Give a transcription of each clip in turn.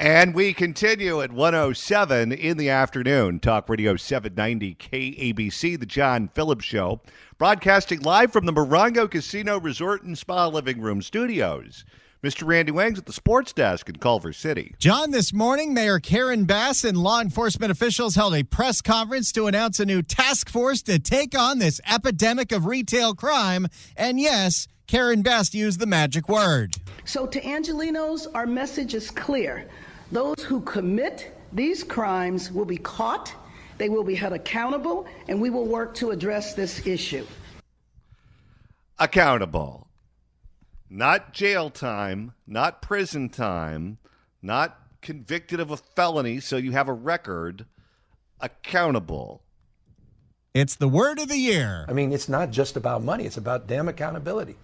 And we continue at 107 in the afternoon. Talk Radio 790 KABC, the John Phillips Show. Broadcasting live from the Morongo Casino Resort and Spa Living Room Studios. Mr. Randy Wangs at the sports desk in Culver City. John, this morning, Mayor Karen Bass and law enforcement officials held a press conference to announce a new task force to take on this epidemic of retail crime. And yes, Karen Bass used the magic word. So to Angelenos, our message is clear. Those who commit these crimes will be caught, they will be held accountable, and we will work to address this issue. Accountable. Not jail time, not prison time, not convicted of a felony so you have a record. Accountable. It's the word of the year. I mean, it's not just about money. It's about damn accountability.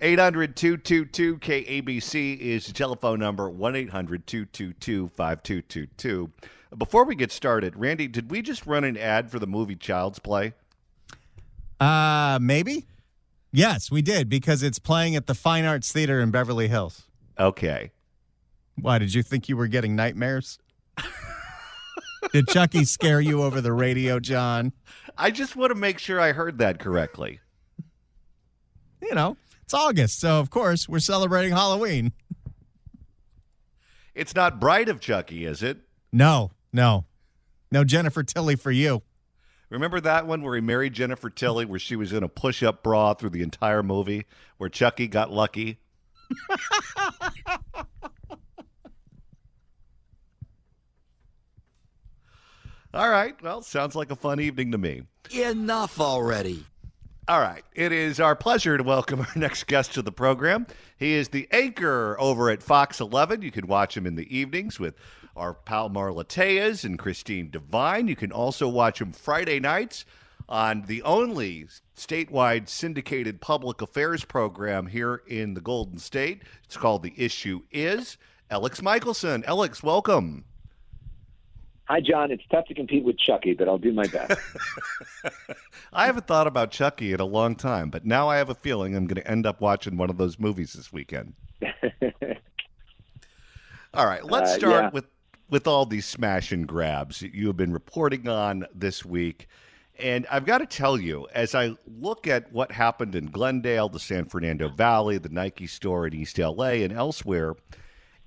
800-222-KABC is the telephone number, 1-800-222-5222. Before we get started, Randy, did we just run an ad for the movie Child's Play? Maybe. Yes, we did, because it's playing at the Fine Arts Theater in Beverly Hills. Okay. Why, did you think you were getting nightmares? Did Chucky scare you over the radio, John? I just want to make sure I heard that correctly. You know, it's August, so of course we're celebrating Halloween. It's not Bride of Chucky, is it? No Jennifer Tilly for you. Remember that one where he married Jennifer Tilly, where she was in a push-up bra through the entire movie, where Chucky got lucky? All right. Well, sounds like a fun evening to me. Enough already. All right. It is our pleasure to welcome our next guest to the program. He is the anchor over at Fox 11. You can watch him in the evenings with our pal Marla Tejas and Christine Devine. You can also watch him Friday nights on the only statewide syndicated public affairs program here in the Golden State. It's called The Issue Is. Elex Michaelson. Elex, welcome. Hi, John. It's tough to compete with Chucky, but I'll do my best. I haven't thought about Chucky in a long time, but now I have a feeling I'm going to end up watching one of those movies this weekend. All right, let's start with all these smash and grabs that you have been reporting on this week. And I've got to tell you, as I look at what happened in Glendale, the San Fernando Valley, the Nike store in East LA, and elsewhere,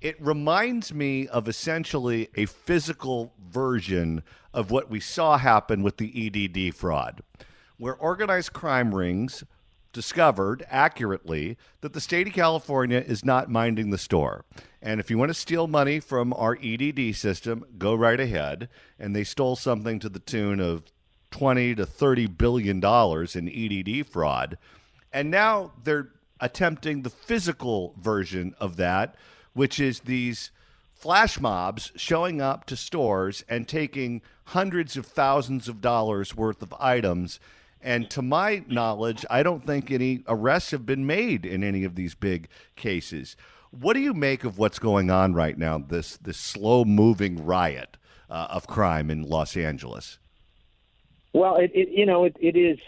it reminds me of essentially a physical version of what we saw happen with the EDD fraud, where organized crime rings discovered accurately that the state of California is not minding the store. And if you want to steal money from our EDD system, go right ahead. And they stole something to the tune of $20 to $30 billion in EDD fraud. And now they're attempting the physical version of that, which is these flash mobs showing up to stores and taking hundreds of thousands of dollars worth of items. And to my knowledge, I don't think any arrests have been made in any of these big cases. What do you make of what's going on right now, this slow-moving riot of crime in Los Angeles? Well, it is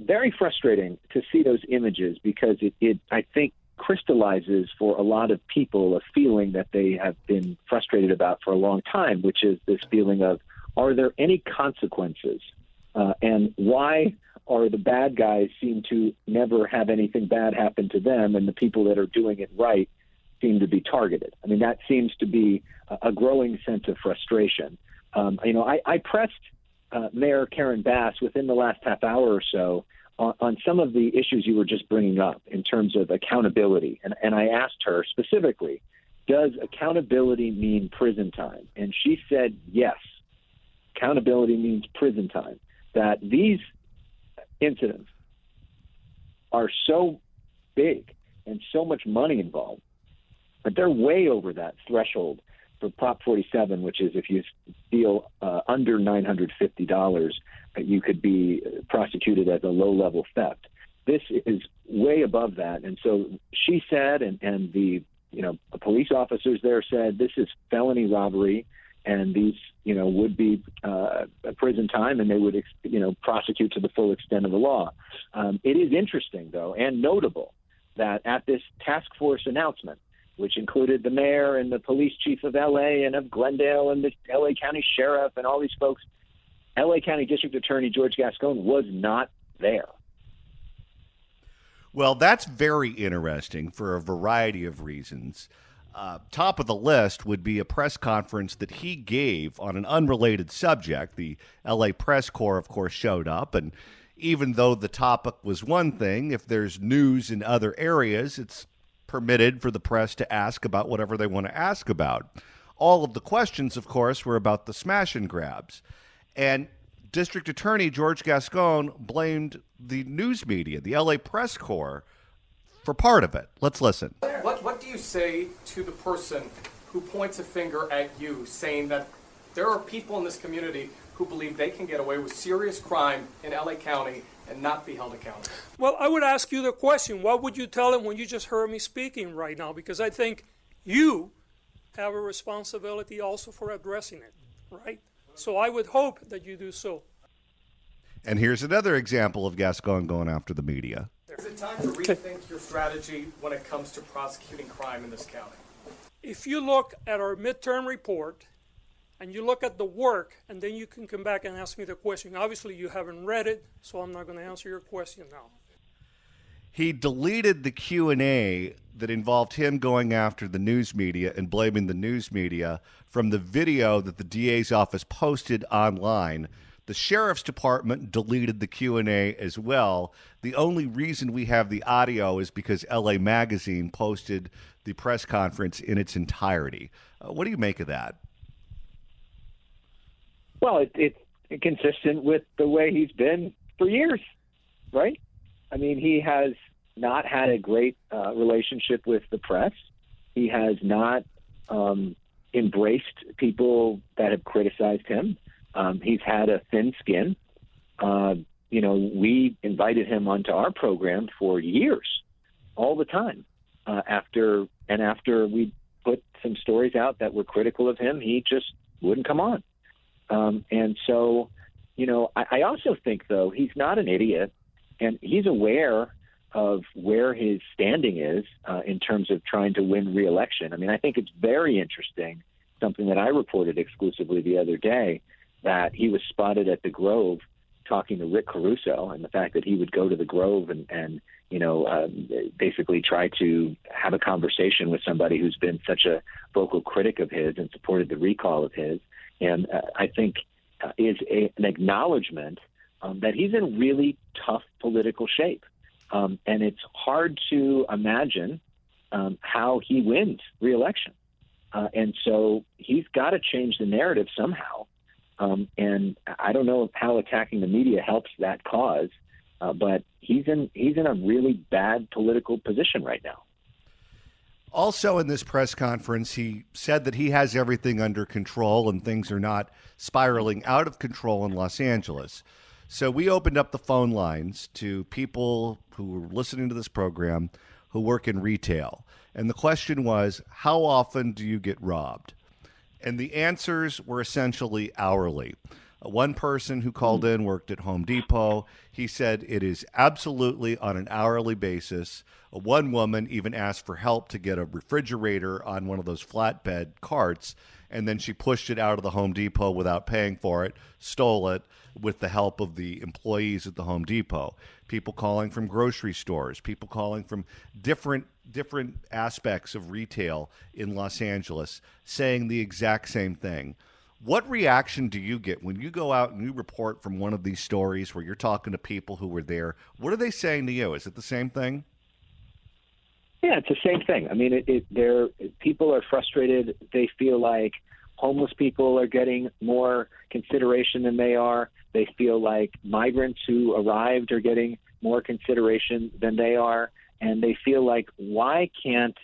very frustrating to see those images because it I think crystallizes for a lot of people a feeling that they have been frustrated about for a long time, which is this feeling of, are there any consequences? And why are the bad guys seem to never have anything bad happen to them, and the people that are doing it right seem to be targeted? I mean, that seems to be a growing sense of frustration. I pressed Mayor Karen Bass within the last half hour or so on some of the issues you were just bringing up in terms of accountability. And I asked her specifically, does accountability mean prison time? And she said, yes, accountability means prison time. That these incidents are so big and so much money involved that they're way over that threshold for Prop 47, which is if you steal under $950, you could be prosecuted as a low-level theft. This is way above that. And so she said, and the police officers there said, this is felony robbery, and these would be prison time, and they would prosecute to the full extent of the law. It is interesting, though, and notable that at this task force announcement, which included the mayor and the police chief of L.A. and of Glendale and the L.A. County sheriff and all these folks, L.A. County District Attorney George Gascon was not there. Well, that's very interesting for a variety of reasons. Top of the list would be a press conference that he gave on an unrelated subject. The LA Press Corps, of course, showed up, and even though the topic was one thing, if there's news in other areas, it's permitted for the press to ask about whatever they want to ask about. All of the questions, of course, were about the smash and grabs. And District Attorney George Gascon blamed the news media, the LA Press Corps, for part of it. Let's listen. What do you say to the person who points a finger at you, saying that there are people in this community who believe they can get away with serious crime in LA County and not be held accountable? Well, I would ask you the question, what would you tell them when you just heard me speaking right now? Because I think you have a responsibility also for addressing it, right? So I would hope that you do so. And here's another example of Gascon going after the media. Is it time to rethink your strategy when it comes to prosecuting crime in this county? If you look at our midterm report and you look at the work, and then you can come back and ask me the question. Obviously, you haven't read it, so I'm not going to answer your question now. He deleted the Q&A that involved him going after the news media and blaming the news media from the video that the DA's office posted online. The sheriff's department deleted the Q&A as well. The only reason we have the audio is because LA Magazine posted the press conference in its entirety. What do you make of that? Well, it's consistent with the way he's been for years, right? I mean, he has not had a great relationship with the press. He has not embraced people that have criticized him. He's had a thin skin. We invited him onto our program for years, all the time. After we put some stories out that were critical of him, he just wouldn't come on. And so, I also think, though, he's not an idiot, and he's aware of where his standing is in terms of trying to win re-election. I mean, I think it's very interesting, something that I reported exclusively the other day, that he was spotted at the Grove talking to Rick Caruso, and the fact that he would go to the Grove and basically try to have a conversation with somebody who's been such a vocal critic of his and supported the recall of his. And I think is an acknowledgement that he's in really tough political shape. And it's hard to imagine how he wins re-election. And so he's got to change the narrative somehow. And I don't know how attacking the media helps that cause, but he's in a really bad political position right now. Also in this press conference, he said that he has everything under control and things are not spiraling out of control in Los Angeles. So we opened up the phone lines to people who are listening to this program who work in retail. And the question was, how often do you get robbed? And the answers were essentially hourly. One person who called in worked at Home Depot. He said it is absolutely on an hourly basis. One woman even asked for help to get a refrigerator on one of those flatbed carts, and then she pushed it out of the Home Depot without paying for it, stole it with the help of the employees at the Home Depot. People calling from grocery stores, people calling from different aspects of retail in Los Angeles saying the exact same thing. What reaction do you get when you go out and you report from one of these stories where you're talking to people who were there? What are they saying to you? Is it the same thing? Yeah, it's the same thing. I mean, people are frustrated. They feel like homeless people are getting more consideration than they are. They feel like migrants who arrived are getting more consideration than they are. And they feel like, why can't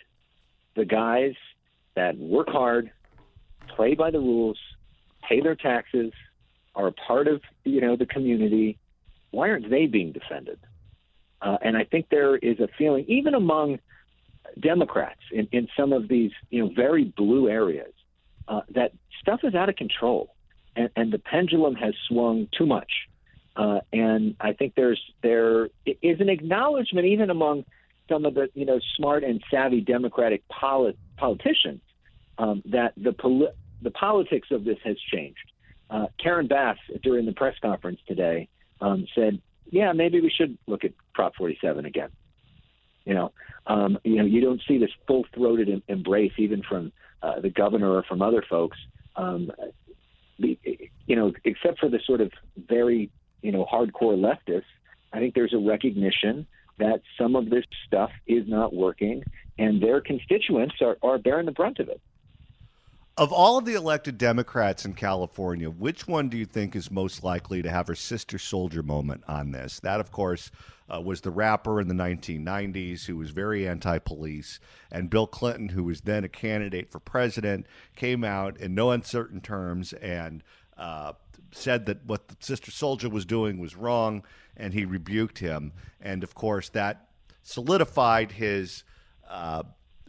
the guys that work hard, play by the rules, pay their taxes, are a part of, the community, why aren't they being defended? And I think there is a feeling, even among Democrats in some of these, very blue areas, that stuff is out of control and the pendulum has swung too much. And I think there is an acknowledgement, even among some of the, smart and savvy Democratic politicians that the politics of this has changed. Karen Bass, during the press conference today, said, "Yeah, maybe we should look at Prop 47 again." You don't see this full-throated embrace even from the governor or from other folks. Except for the sort of very hardcore leftists, I think there's a recognition that some of this stuff is not working, and their constituents are bearing the brunt of it. Of all of the elected Democrats in California, which one do you think is most likely to have her sister soldier moment on this? That, of course, was the rapper in the 1990s who was very anti-police, and Bill Clinton, who was then a candidate for president, came out in no uncertain terms and said that what the sister soldier was doing was wrong, and he rebuked him. And, of course, that solidified his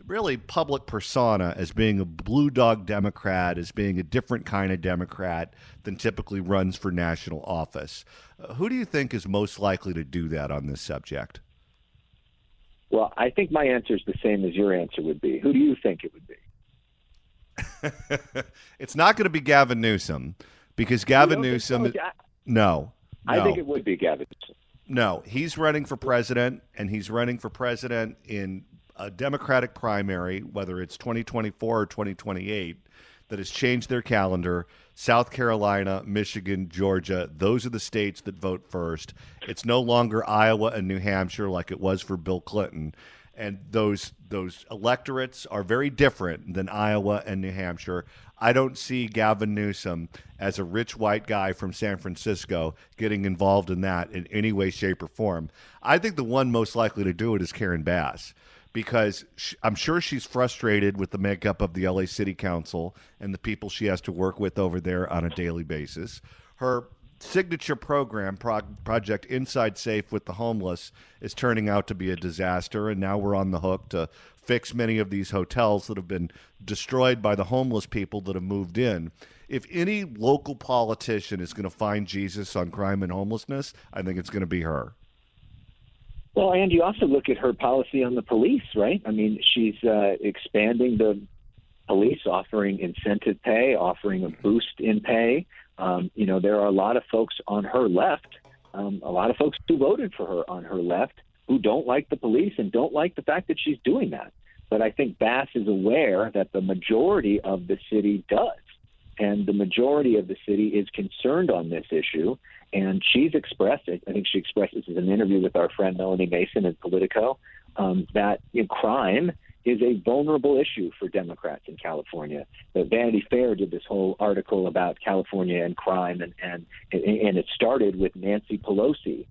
really public persona as being a blue dog Democrat, as being a different kind of Democrat than typically runs for national office. Who do you think is most likely to do that on this subject? Well, I think my answer is the same as your answer would be. Who do you think it would be? It's not going to be Gavin Newsom, because Gavin Newsom... No. I think it would be Gavin Newsom. No, he's running for president, and he's running for president in a Democratic primary, whether it's 2024 or 2028, that has changed their calendar. South Carolina, Michigan, Georgia, those are the states that vote first. It's no longer Iowa and New Hampshire like it was for Bill Clinton. And those electorates are very different than Iowa and New Hampshire. I don't see Gavin Newsom as a rich white guy from San Francisco getting involved in that in any way, shape, or form. I think the one most likely to do it is Karen Bass, because I'm sure she's frustrated with the makeup of the LA City Council and the people she has to work with over there on a daily basis. Her signature program, Project Inside Safe with the homeless, is turning out to be a disaster, and now we're on the hook to fix many of these hotels that have been destroyed by the homeless people that have moved in. If any local politician is going to find Jesus on crime and homelessness, I think it's going to be her. Well, and you also look at her policy on the police, right? I mean, she's expanding the police, offering incentive pay, offering a boost in pay. There are a lot of folks on her left, a lot of folks who voted for her on her left, who don't like the police and don't like the fact that she's doing that. But I think Bass is aware that the majority of the city does. And the majority of the city is concerned on this issue. And she's expressed it. I think she expressed this in an interview with our friend Melanie Mason at Politico, that crime is a vulnerable issue for Democrats in California. The Vanity Fair did this whole article about California and crime, and it started with Nancy Pelosi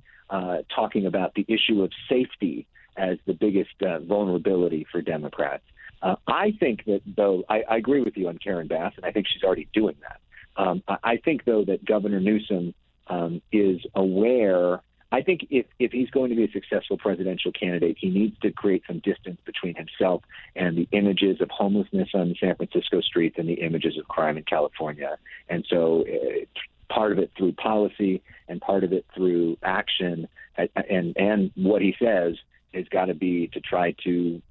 talking about the issue of safety as the biggest vulnerability for Democrats. I think that, though, I agree with you on Karen Bass, and I think she's already doing that. I think, though, that Governor Newsom is aware. I think if he's going to be a successful presidential candidate, he needs to create some distance between himself and the images of homelessness on San Francisco streets and the images of crime in California. And so part of it through policy and part of it through action, and what he says has got to be to try to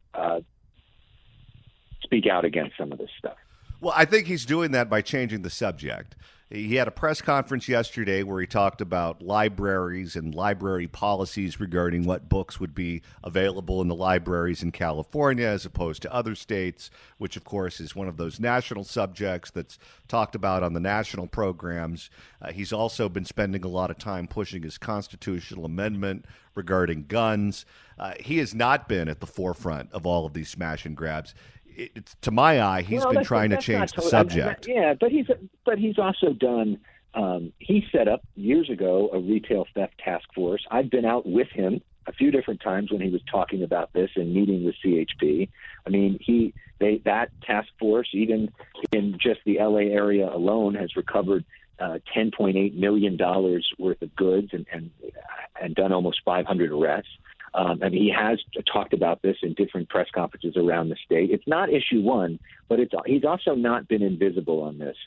speak out against some of this stuff. Well, I think he's doing that by changing the subject. He had a press conference yesterday where he talked about libraries and library policies regarding what books would be available in the libraries in California as opposed to other states, which, of course, is one of those national subjects that's talked about on the national programs. He's also been spending a lot of time pushing his constitutional amendment regarding guns. He has not been at the forefront of all of these smash and grabs. It's, to my eye, he's been trying to change the subject. But he's also done. He set up years ago a retail theft task force. I've been out with him a few different times when he was talking about this and meeting with CHP. I mean, that task force, even in just the LA area alone, has recovered $10.8 million worth of goods and done almost 500 arrests. And he has talked about this in different press conferences around the state. It's not issue one, but he's also not been invisible on this.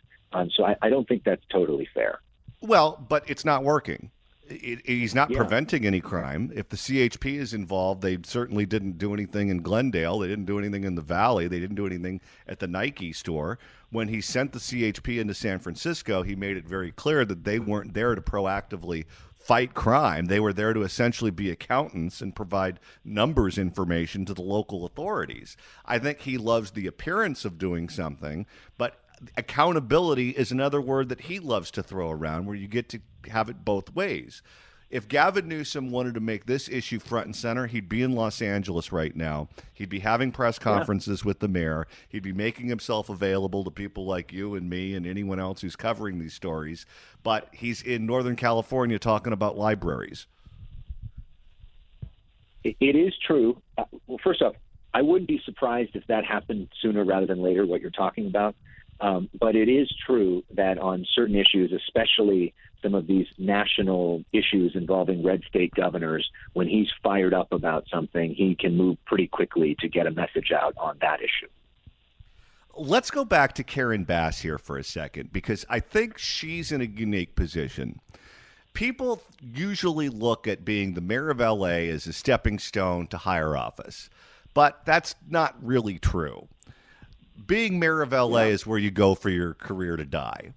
So I don't think that's totally fair. Well, but it's not working. He's not Yeah. preventing any crime. If the CHP is involved, they certainly didn't do anything in Glendale. They didn't do anything in the Valley. They didn't do anything at the Nike store. When he sent the CHP into San Francisco, he made it very clear that they weren't there to proactively fight crime. They were there to essentially be accountants and provide numbers information to the local authorities. I think he loves the appearance of doing something, but accountability is another word that he loves to throw around, where you get to have it both ways. If Gavin Newsom wanted to make this issue front and center, he'd be in Los Angeles right now. He'd be having press conferences with the mayor. He'd be making himself available to people like you and me and anyone else who's covering these stories. But he's in Northern California talking about libraries. It is true. Well, first off, I wouldn't be surprised if that happened sooner rather than later, what you're talking about. But it is true that on certain issues, especially some of these national issues involving red state governors, when he's fired up about something, he can move pretty quickly to get a message out on that issue. Let's go back to Karen Bass here for a second, because I think she's in a unique position. People usually look at being the mayor of LA as a stepping stone to higher office, but that's not really true. Being mayor of LA is where you go for your career to die.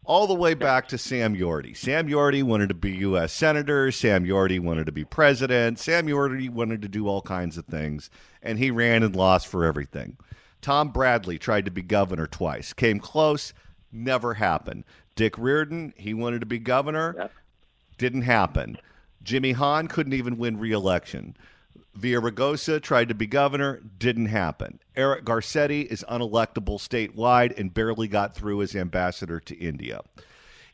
All the way back to Sam Yorty. Sam Yorty wanted to be U.S. Senator. Sam Yorty wanted to be president. Sam Yorty wanted to do all kinds of things, and he ran and lost for everything. Tom Bradley tried to be governor twice. Came close, never happened. Dick Reardon, he wanted to be governor, didn't happen. Jimmy Hahn couldn't even win re-election. Villaraigosa tried to be governor, didn't happen. Eric Garcetti is unelectable statewide and barely got through as ambassador to India.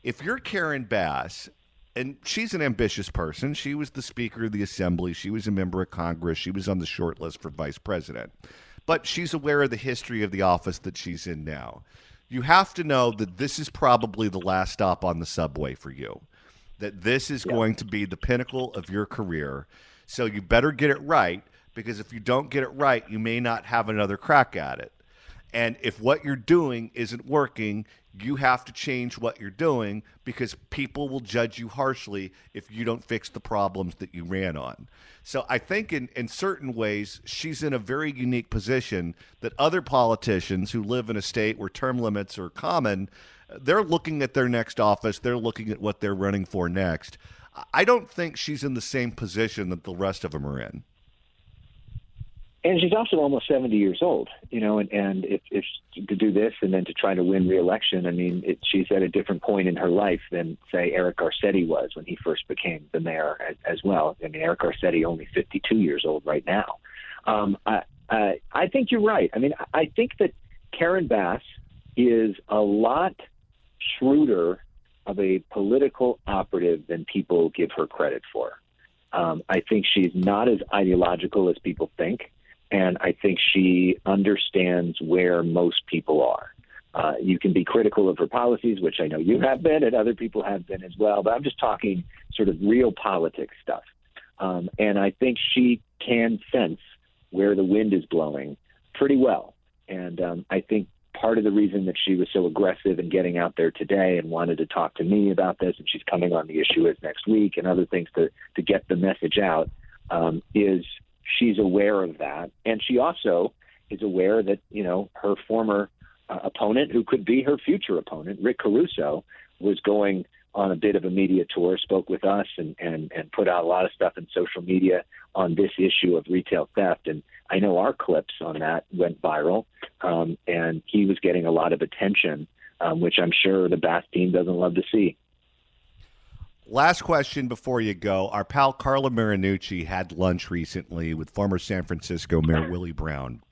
If you're Karen Bass, and she's an ambitious person, she was the Speaker of the Assembly, she was a member of Congress, she was on the short list for vice president, but she's aware of the history of the office that she's in now. You have to know that this is probably the last stop on the subway for you, that this is going to be the pinnacle of your career. So you better get it right, because if you don't get it right, you may not have another crack at it. And if what you're doing isn't working, you have to change what you're doing, because people will judge you harshly if you don't fix the problems that you ran on. So I think in certain ways, she's in a very unique position that other politicians who live in a state where term limits are common, they're looking at their next office, they're looking at what they're running for next. I don't think she's in the same position that the rest of them are in. And she's also almost 70 years old, and if to do this and then to try to win re-election, I mean, she's at a different point in her life than, say, Eric Garcetti was when he first became the mayor as well. I mean, Eric Garcetti only 52 years old right now. I think you're right. I mean, I think that Karen Bass is a lot shrewder of a political operative than people give her credit for. I think she's not as ideological as people think, and I think she understands where most people are. You can be critical of her policies, which I know you have been and other people have been as well, but I'm just talking sort of real politics stuff. And I think she can sense where the wind is blowing pretty well. And I think part of the reason that she was so aggressive in getting out there today and wanted to talk to me about this, and she's coming on the issue next week and other things to get the message out, is she's aware of that. And she also is aware that, her former opponent, who could be her future opponent, Rick Caruso, was going on a bit of a media tour, spoke with us and put out a lot of stuff in social media on this issue of retail theft. And I know our clips on that went viral, and he was getting a lot of attention, which I'm sure the Bass team doesn't love to see. Last question before you go. Our pal Carla Marinucci had lunch recently with former San Francisco Mayor Willie Brown.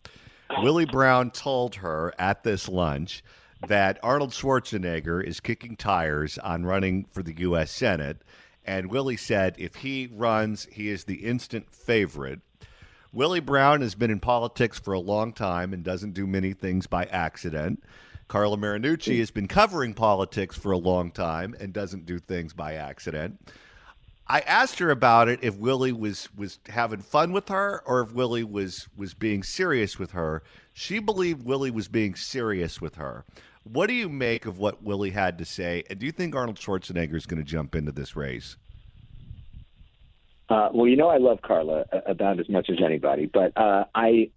Willie Brown told her at this lunch that Arnold Schwarzenegger is kicking tires on running for the U.S. Senate. And Willie said if he runs, he is the instant favorite. Willie Brown has been in politics for a long time and doesn't do many things by accident. Carla Marinucci has been covering politics for a long time and doesn't do things by accident. I asked her about it, if Willie was having fun with her or if Willie was being serious with her. She believed Willie was being serious with her. What do you make of what Willie had to say? And do you think Arnold Schwarzenegger is going to jump into this race? Well, I love Carla about as much as anybody, but I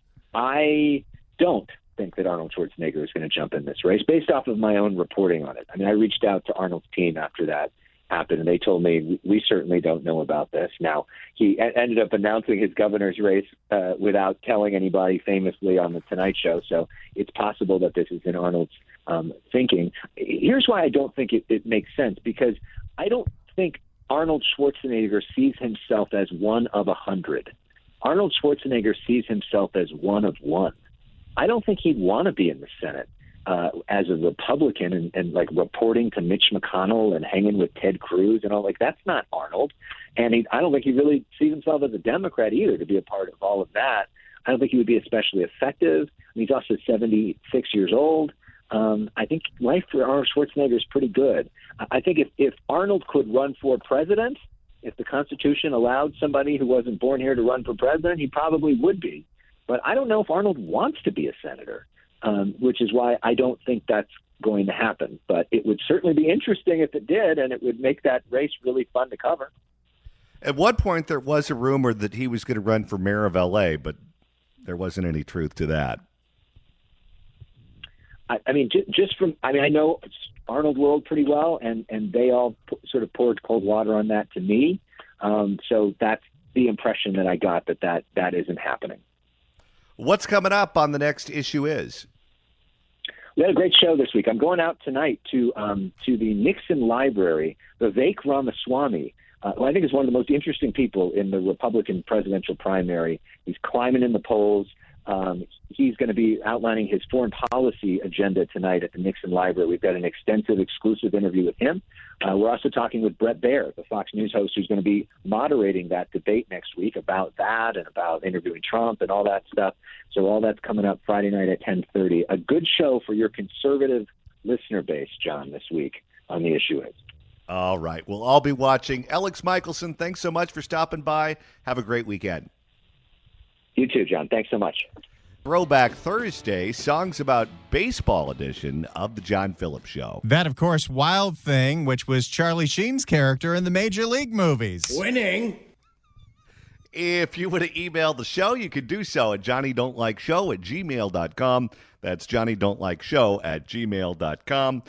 don't think that Arnold Schwarzenegger is going to jump in this race based off of my own reporting on it. I mean, I reached out to Arnold's team after that happened, and they told me we certainly don't know about this. Now, he ended up announcing his governor's race without telling anybody famously on the Tonight Show, so it's possible that this is in Arnold's thinking. Here's why I don't think it makes sense, because I don't think Arnold Schwarzenegger sees himself as one of 100. Arnold Schwarzenegger sees himself as one of one. I don't think he'd want to be in the Senate as a Republican and like reporting to Mitch McConnell and hanging with Ted Cruz and all. Like, that's not Arnold. And I don't think he really sees himself as a Democrat either to be a part of all of that. I don't think he would be especially effective. I mean, he's also 76 years old. I think life for Arnold Schwarzenegger is pretty good. I think if Arnold could run for president, if the Constitution allowed somebody who wasn't born here to run for president, he probably would be. But I don't know if Arnold wants to be a senator, which is why I don't think that's going to happen. But it would certainly be interesting if it did, and it would make that race really fun to cover. At one point, there was a rumor that he was going to run for mayor of L.A., but there wasn't any truth to that. I mean, I know Arnold World pretty well, and they all sort of poured cold water on that to me. So that's the impression that I got, that isn't happening. What's coming up on the next issue is? We had a great show this week. I'm going out tonight to the Nixon Library. Vivek Ramaswamy, who I think is one of the most interesting people in the Republican presidential primary. He's climbing in the polls. He's going to be outlining his foreign policy agenda tonight at the Nixon Library. We've got an extensive exclusive interview with him. We're also talking with Bret Baier, the Fox News host, who's going to be moderating that debate next week about that and about interviewing Trump and all that stuff. So all that's coming up Friday night at 10:30. A good show for your conservative listener base, John, this week on The Issue Is. All right. We'll all be watching. Elex Michaelson, thanks so much for stopping by. Have a great weekend. You too, John. Thanks so much. Throwback Thursday, songs about baseball edition of the John Phillips Show. That, of course, Wild Thing, which was Charlie Sheen's character in the Major League movies. Winning. If you want to email the show, you can do so at johnnydon'tlikeshow@gmail.com. That's johnnydon'tlikeshow@gmail.com.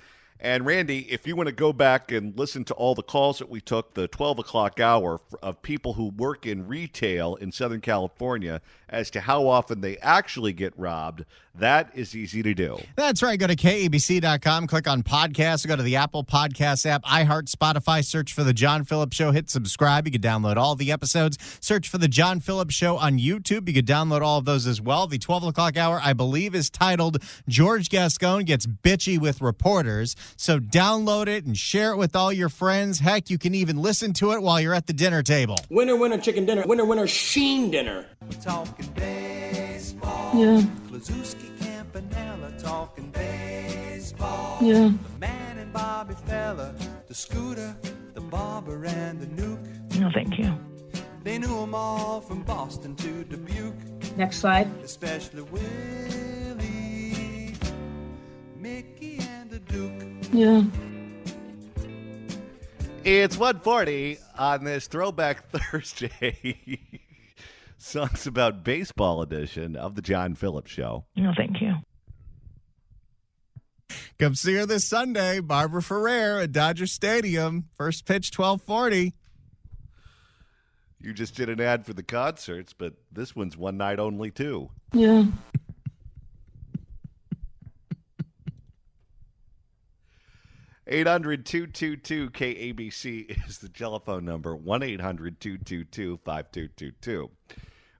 And Randy, if you want to go back and listen to all the calls that we took, the 12 o'clock hour of people who work in retail in Southern California as to how often they actually get robbed, that is easy to do. That's right. Go to KABC.com, click on podcasts, go to the Apple Podcast app, iHeart, Spotify, search for The John Phillips Show, hit subscribe. You can download all the episodes. Search for The John Phillips Show on YouTube. You can download all of those as well. The 12 o'clock hour, I believe, is titled George Gascon Gets Bitchy with Reporters. So download it and share it with all your friends. Heck, you can even listen to it while you're at the dinner table. Winner, winner, chicken dinner. Winner, winner, Sheen dinner. We're talking baseball. Yeah. Klazuski, Campanella talking baseball. Yeah. The Man and Bobby Fella, the Scooter, the Barber, and the Nuke. No, thank you. They knew them all from Boston to Dubuque. Next slide. Especially Willie, Mickey, and the Duke. Yeah. It's 1:40 on this Throwback Thursday. Songs about baseball edition of the John Phillips Show. No, thank you. Come see her this Sunday, Barbara Ferrer at Dodger Stadium. First pitch, 12:40. You just did an ad for the concerts, but this one's one night only, too. Yeah. 800-222-KABC is the telephone number, 1-800-222-5222.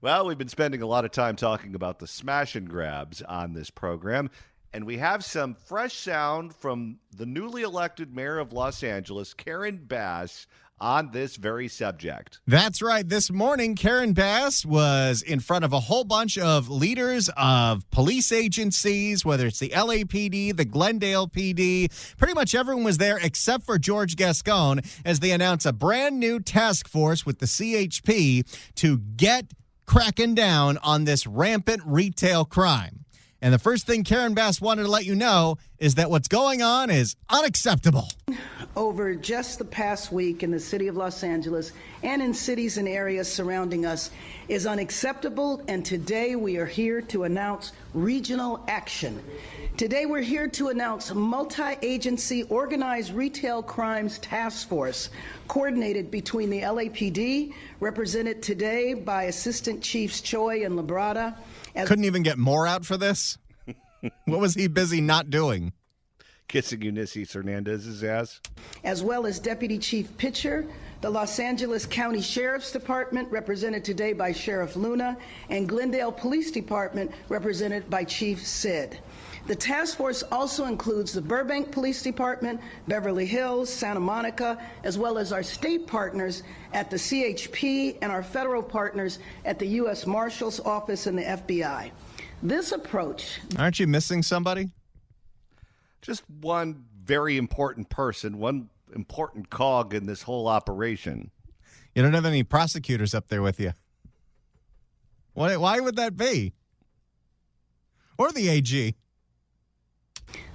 Well, we've been spending a lot of time talking about the smash and grabs on this program, and we have some fresh sound from the newly elected mayor of Los Angeles, Karen Bass, on this very subject. That's right. This morning, Karen Bass was in front of a whole bunch of leaders of police agencies, whether it's the LAPD, the Glendale PD. Pretty much everyone was there except for George Gascon as they announce a brand new task force with the CHP to get cracking down on this rampant retail crime. And the first thing Karen Bass wanted to let you know is that what's going on is unacceptable. over just the past week in the city of Los Angeles and in cities and areas surrounding us is unacceptable, and today we are here to announce regional action. Today we're here to announce a multi-agency organized retail crimes task force coordinated between the LAPD, represented today by Assistant Chiefs Choi and Labrada. Couldn't even get more out for this? What was he busy not doing? Kissing Ulysses Hernandez's ass. As well as Deputy Chief Pitcher, the Los Angeles County Sheriff's Department, represented today by Sheriff Luna, and Glendale Police Department, represented by Chief Sid. The task force also includes the Burbank Police Department, Beverly Hills, Santa Monica, as well as our state partners at the CHP and our federal partners at the U.S. Marshal's Office and the FBI. This approach... Aren't you missing somebody? Just one very important person, one important cog in this whole operation. You don't have any prosecutors up there with you. Why would that be? Or the AG?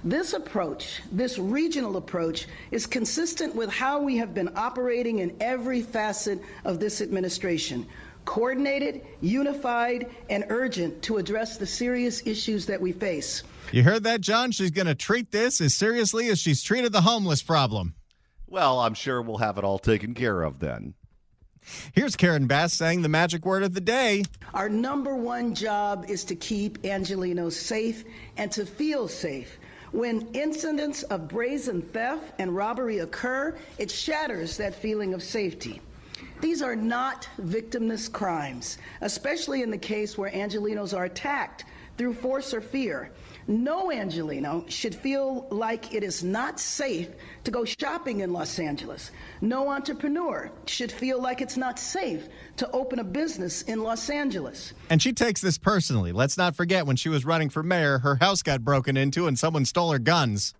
This approach, this regional approach, is consistent with how we have been operating in every facet of this administration. Coordinated, unified, and urgent to address the serious issues that we face. You heard that, John? She's going to treat this as seriously as she's treated the homeless problem. Well, I'm sure we'll have it all taken care of then. Here's Karen Bass saying the magic word of the day. Our number one job is to keep Angelenos safe and to feel safe. When incidents of brazen theft and robbery occur, it shatters that feeling of safety. These are not victimless crimes, especially in the case where Angelenos are attacked through force or fear. No Angeleno should feel like it is not safe to go shopping in Los Angeles. No entrepreneur should feel like it's not safe to open a business in Los Angeles. And she takes this personally. Let's not forget when she was running for mayor, her house got broken into and someone stole her guns.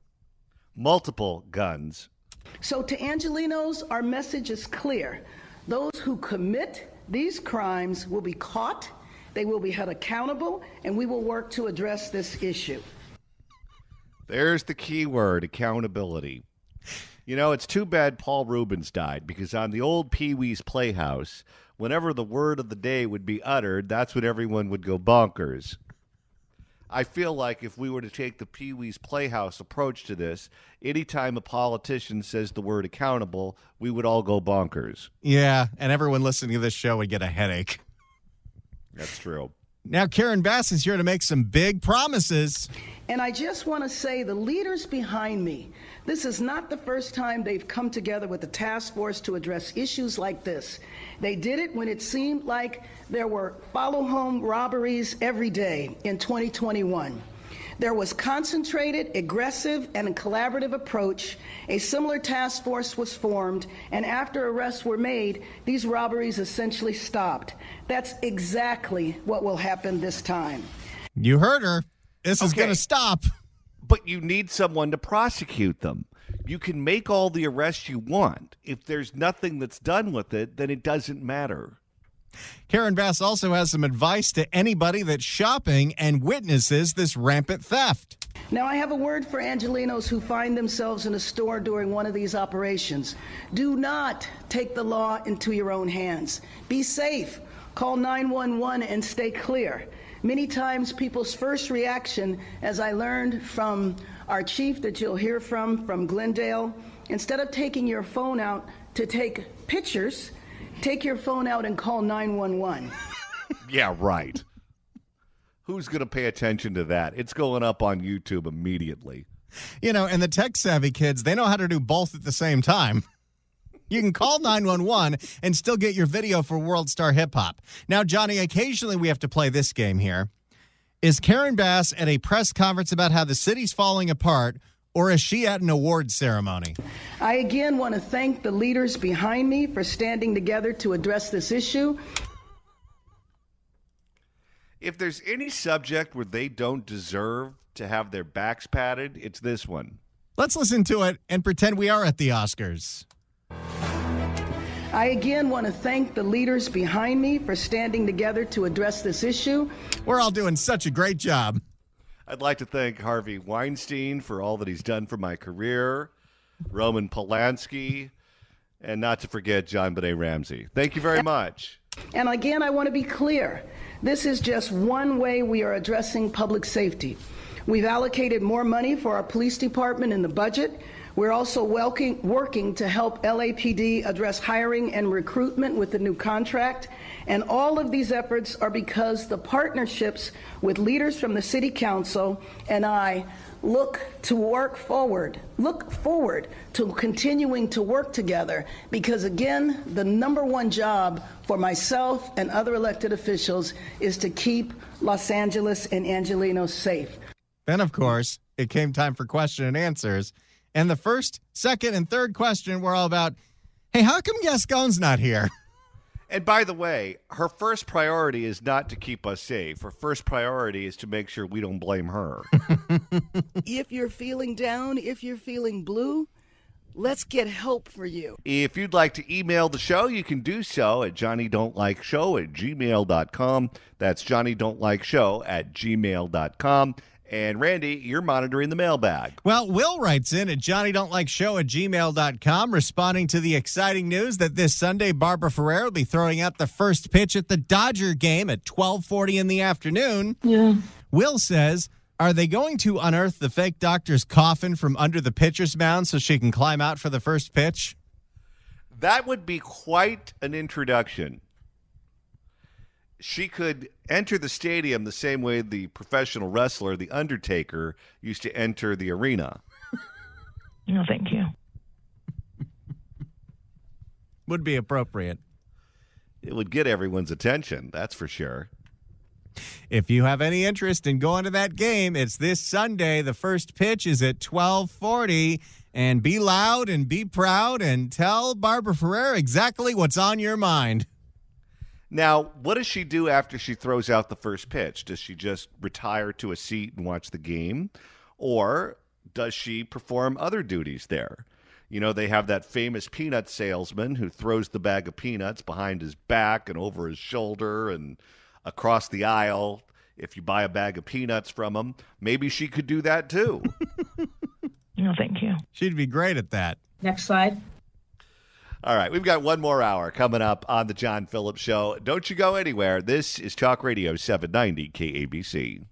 Multiple guns. So to Angelenos, our message is clear. Those who commit these crimes will be caught, they will be held accountable, and we will work to address this issue. There's the key word, accountability. You know, it's too bad Paul Rubens died, because on the old Pee Wee's Playhouse, whenever the word of the day would be uttered, that's when everyone would go bonkers. I feel like if we were to take the Pee Wee's Playhouse approach to this, anytime a politician says the word accountable, we would all go bonkers. Yeah, and everyone listening to this show would get a headache. That's true. Now, Karen Bass is here to make some big promises. And I just want to say the leaders behind me, this is not the first time they've come together with a task force to address issues like this. They did it when it seemed like there were follow-home robberies every day in 2021. There was concentrated, aggressive, and a collaborative approach. A similar task force was formed, and after arrests were made, these robberies essentially stopped. That's exactly what will happen this time. You heard her. This is going to stop. But you need someone to prosecute them. You can make all the arrests you want. If there's nothing that's done with it, then it doesn't matter. Karen Bass also has some advice to anybody that's shopping and witnesses this rampant theft. Now, I have a word for Angelenos who find themselves in a store during one of these operations. Do not take the law into your own hands. Be safe. Call 911 and stay clear. Many times people's first reaction, as I learned from our chief that you'll hear from Glendale, instead of taking your phone out to take pictures, take your phone out and call 911. Yeah, right. Who's going to pay attention to that? It's going up on YouTube immediately. You know, and the tech-savvy kids, they know how to do both at the same time. You can call 911 and still get your video for World Star Hip Hop. Now, Johnny, occasionally we have to play this game here. Is Karen Bass at a press conference about how the city's falling apart, or is she at an award ceremony? I again want to thank the leaders behind me for standing together to address this issue. If there's any subject where they don't deserve to have their backs patted, it's this one. Let's listen to it and pretend we are at the Oscars. I again want to thank the leaders behind me for standing together to address this issue. We're all doing such a great job. I'd like to thank Harvey Weinstein for all that he's done for my career. Roman Polanski, and not to forget John Benet Ramsey. Thank you very much. And again, I want to be clear. This is just one way we are addressing public safety. We've allocated more money for our police department in the budget. We're also working to help LAPD address hiring and recruitment with the new contract. And all of these efforts are because the partnerships with leaders from the City Council and I look forward to continuing to work together, because again, the number one job for myself and other elected officials is to keep Los Angeles and Angelenos safe. Then, of course, it came time for question and answers. And the first, second, and third question were all about, hey, how come Gascon's not here? And by the way, her first priority is not to keep us safe. Her first priority is to make sure we don't blame her. If you're feeling down, if you're feeling blue, let's get help for you. If you'd like to email the show, you can do so at johnnydon'tlikeshow@gmail.com. That's johnnydon'tlikeshow@gmail.com. And Randy, you're monitoring the mailbag. Well, Will writes in at johnnydon'tlikeshow@gmail.com responding to the exciting news that this Sunday Barbara Ferrer will be throwing out the first pitch at the Dodger game at 12:40 in the afternoon. Yeah. Will says, are they going to unearth the fake doctor's coffin from under the pitcher's mound so she can climb out for the first pitch? That would be quite an introduction. She could enter the stadium the same way the professional wrestler, The Undertaker, used to enter the arena. No, thank you. Would be appropriate. It would get everyone's attention, that's for sure. If you have any interest in going to that game, it's this Sunday. The first pitch is at 12:40. And be loud and be proud and tell Barbara Ferrer exactly what's on your mind. Now, what does she do after she throws out the first pitch? Does she just retire to a seat and watch the game? Or does she perform other duties there? You know, they have that famous peanut salesman who throws the bag of peanuts behind his back and over his shoulder and across the aisle if you buy a bag of peanuts from him. Maybe she could do that too. No, thank you. She'd be great at that. Next slide. All right, we've got one more hour coming up on the John Phillips Show. Don't you go anywhere. This is Talk Radio 790 KABC.